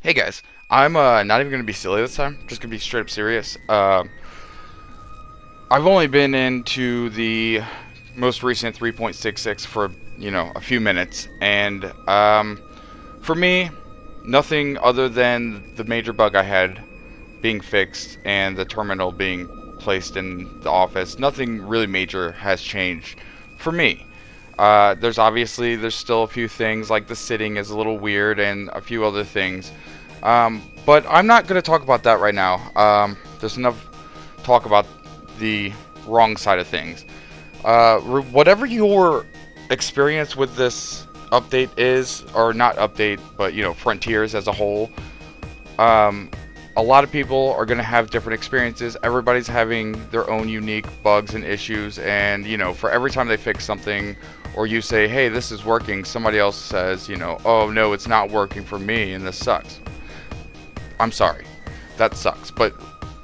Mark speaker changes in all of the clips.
Speaker 1: Hey guys, I'm not even gonna be silly this time. Just gonna be straight up serious. I've only been into the most recent 3.66 for a few minutes, and for me, nothing other than the major bug I had being fixed and the terminal being placed in the office. Nothing really major has changed for me. There's still a few things like the sitting is a little weird and a few other things. But I'm not going to talk about that right now. There's enough talk about the wrong side of things. Whatever your experience with this update is, or not update, but Frontiers as a whole, um, a lot of people are going to have different experiences. Everybody's having their own unique bugs and issues, and for every time they fix something, or you say, hey, this is working, somebody else says, oh no, it's not working for me, and this sucks. I'm sorry, that sucks. But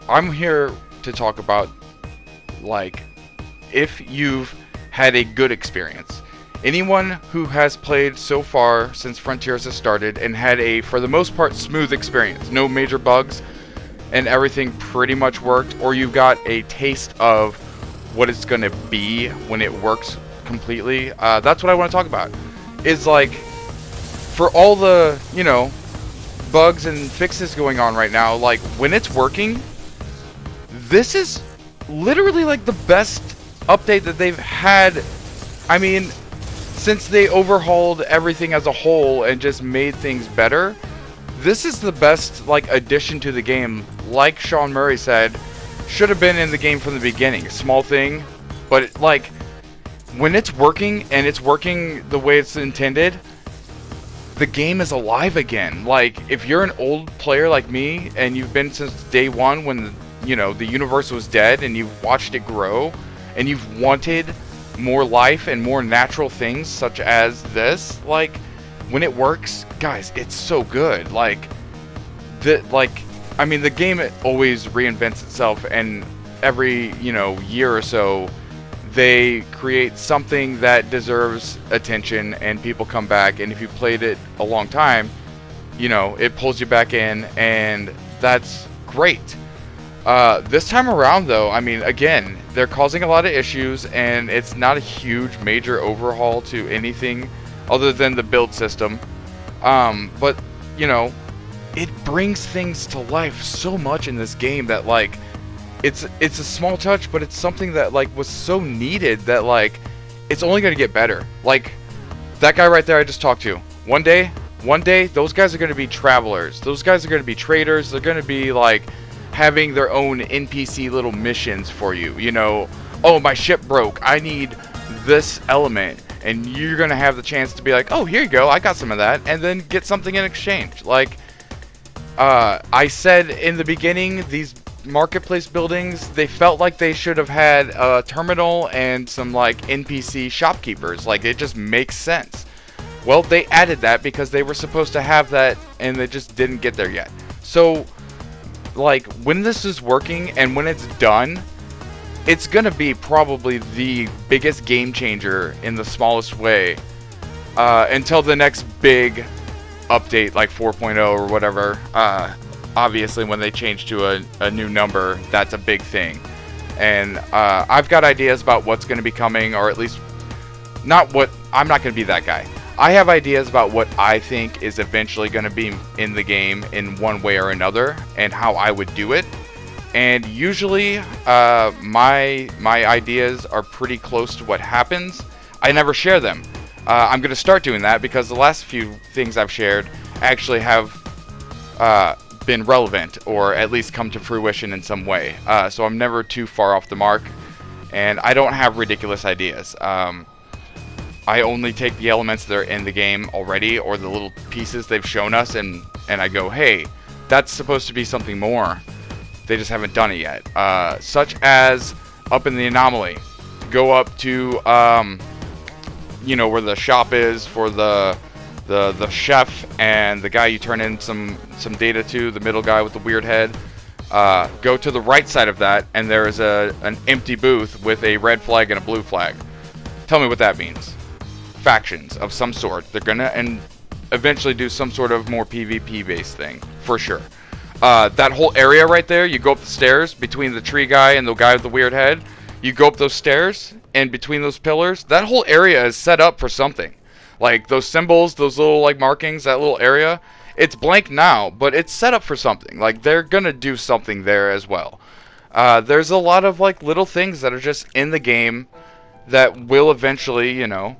Speaker 1: I'm here to talk about, like, if you've had a good experience. Anyone who has played so far since Frontiers has started and had a, for the most part, smooth experience, no major bugs, and everything pretty much worked, or you got a taste of what it's going to be when it works completely, that's what I want to talk about. Is like, for all the, bugs and fixes going on right now, like, when it's working, this is literally like the best update that they've had. I mean, since they overhauled everything as a whole and just made things better, this is the best, like, addition to the game. Like Sean Murray said, should have been in the game from the beginning. Small thing, but like, when it's working and it's working the way it's intended, the game is alive again. Like, if you're an old player like me and you've been since day one when the universe was dead and you've watched it grow and you've wanted more life and more natural things such as this, like, when it works, guys, it's so good. Like, the game always reinvents itself, and every year or so they create something that deserves attention and people come back, and if you played it a long time, it pulls you back in, and that's great. This time around, though, again, they're causing a lot of issues, and it's not a huge major overhaul to anything other than the build system. But it brings things to life so much in this game that, like, it's a small touch, but it's something that, like, was so needed that, like, it's only going to get better. Like, that guy right there I just talked to. One day, those guys are going to be travelers. Those guys are going to be traders. They're going to be, like, having their own NPC little missions for you. Oh, my ship broke. I need this element. And you're going to have the chance to be like, oh, here you go. I got some of that. And then get something in exchange. Like, I said in the beginning, these marketplace buildings, they felt like they should have had a terminal and some, like, NPC shopkeepers. Like, it just makes sense. Well, they added that because they were supposed to have that and they just didn't get there yet. So, like, when this is working and when it's done, it's gonna be probably the biggest game changer in the smallest way, until the next big update, like 4.0 or whatever. Obviously, when they change to a new number, that's a big thing. And I've got ideas about what's going to be coming, or at least I'm not going to be that guy. I have ideas about what I think is eventually going to be in the game in one way or another, and how I would do it. And usually, my ideas are pretty close to what happens. I never share them. I'm going to start doing that because the last few things I've shared actually have been relevant, or at least come to fruition in some way. So I'm never too far off the mark, and I don't have ridiculous ideas. I only take the elements that are in the game already, or the little pieces they've shown us, and I go, hey, that's supposed to be something more. They just haven't done it yet. Such as up in the anomaly. Go up to, where the shop is for the chef and the guy you turn in some data to, the middle guy with the weird head. Go to the right side of that, and there is an empty booth with a red flag and a blue flag. Tell me what that means. Factions of some sort. They're gonna eventually do some sort of more PvP based thing for sure. That whole area right there, you go up the stairs between the tree guy and the guy with the weird head. You go up those stairs, and between those pillars, that whole area is set up for something. Like those symbols, those little like markings, that little area, it's blank now, but it's set up for something. Like they're gonna do something there as well. There's a lot of like little things that are just in the game that will eventually, you know,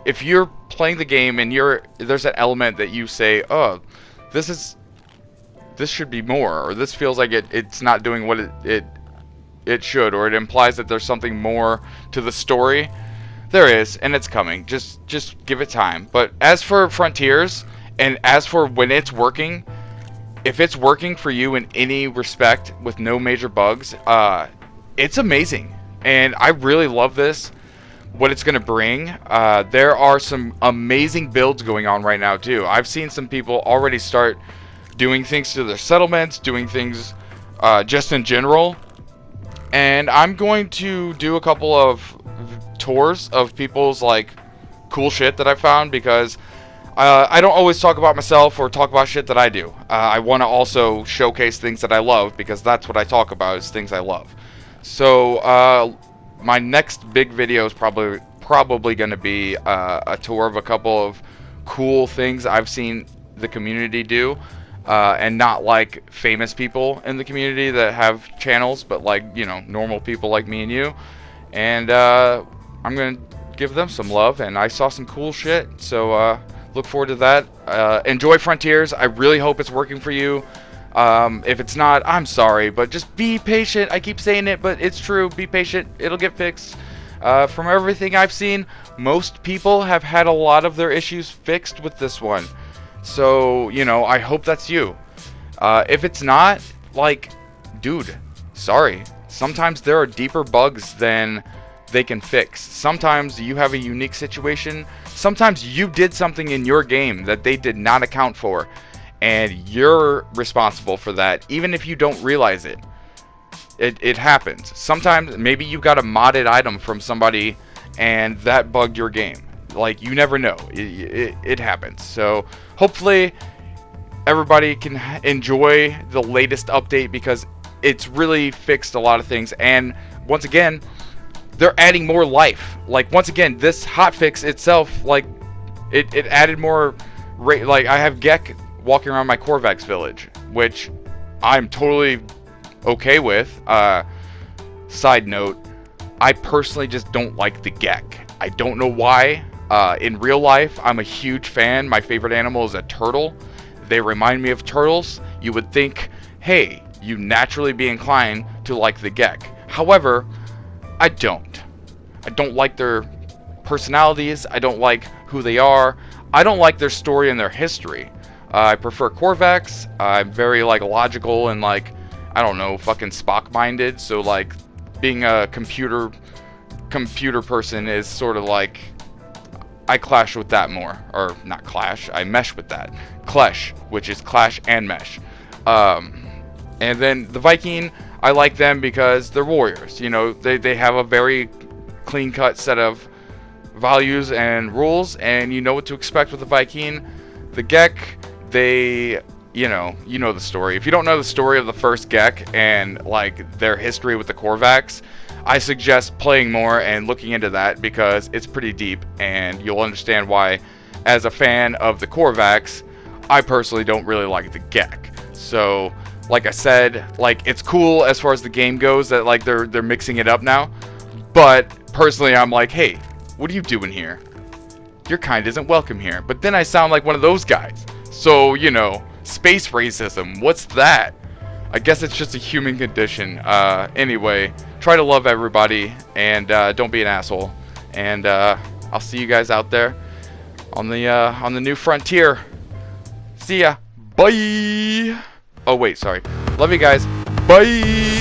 Speaker 1: if you're playing the game and there's an element that you say, oh, this should be more, or this feels like it's not doing what it should, or it implies that there's something more to the story. There is, and it's coming. Just give it time. But as for Frontiers, and as for when it's working, if it's working for you in any respect with no major bugs, it's amazing. And I really love this, what it's going to bring. There are some amazing builds going on right now too. I've seen some people already start doing things to their settlements, doing things just in general. And I'm going to do a couple of tours of people's like cool shit that I found, because I don't always talk about myself or talk about shit that I do. I want to also showcase things that I love, because that's what I talk about, is things I love. So my next big video is probably going to be a tour of a couple of cool things I've seen the community do, and not like famous people in the community that have channels, but like, you know, normal people like me and you. And I'm going to give them some love, and I saw some cool shit, so look forward to that. Enjoy Frontiers. I really hope it's working for you. If it's not, I'm sorry, but just be patient. I keep saying it, but it's true. Be patient. It'll get fixed. From everything I've seen, most people have had a lot of their issues fixed with this one. So, you know, I hope that's you. If it's not, like, dude, sorry. Sometimes there are deeper bugs than they can fix. Sometimes you have a unique situation. Sometimes you did something in your game that they did not account for, and you're responsible for that, even if you don't realize it. It happens. Sometimes maybe you got a modded item from somebody and that bugged your game. Like, you never know. It happens. So hopefully everybody can enjoy the latest update, because it's really fixed a lot of things. And once again, they're adding more life. Like, once again, this hotfix itself, like, it added more like, I have Gek walking around my Korvax village, which I'm totally okay with. Side note, I personally just don't like the Gek. I don't know why. In real life, I'm a huge fan. My favorite animal is a turtle. They remind me of turtles. You would think, hey, you naturally be inclined to like the Gek. However, I don't. I don't like their personalities. I don't like who they are. I don't like their story and their history. I prefer Korvax. I'm very like logical and like, I don't know, fucking Spock minded. So like being a computer person is sort of like, I clash with that more. Or not clash, I mesh with that. Clash, which is clash and mesh. And then the Viking, I like them because they're warriors. You know, they have a very clean-cut set of values and rules, and you know what to expect with the Viking. The Gek, you know the story. If you don't know the story of the first Gek and like their history with the Korvax, I suggest playing more and looking into that, because it's pretty deep, and you'll understand why, as a fan of the Korvax, I personally don't really like the Gek. So, like I said, like, it's cool as far as the game goes that like they're mixing it up now, but personally I'm like, hey, what are you doing here? Your kind isn't welcome here. But then I sound like one of those guys. So, you know, space racism, what's that? I guess it's just a human condition. Anyway, try to love everybody, and don't be an asshole. And I'll see you guys out there on the new frontier. See ya. Bye. Oh wait, sorry. Love you guys. Bye.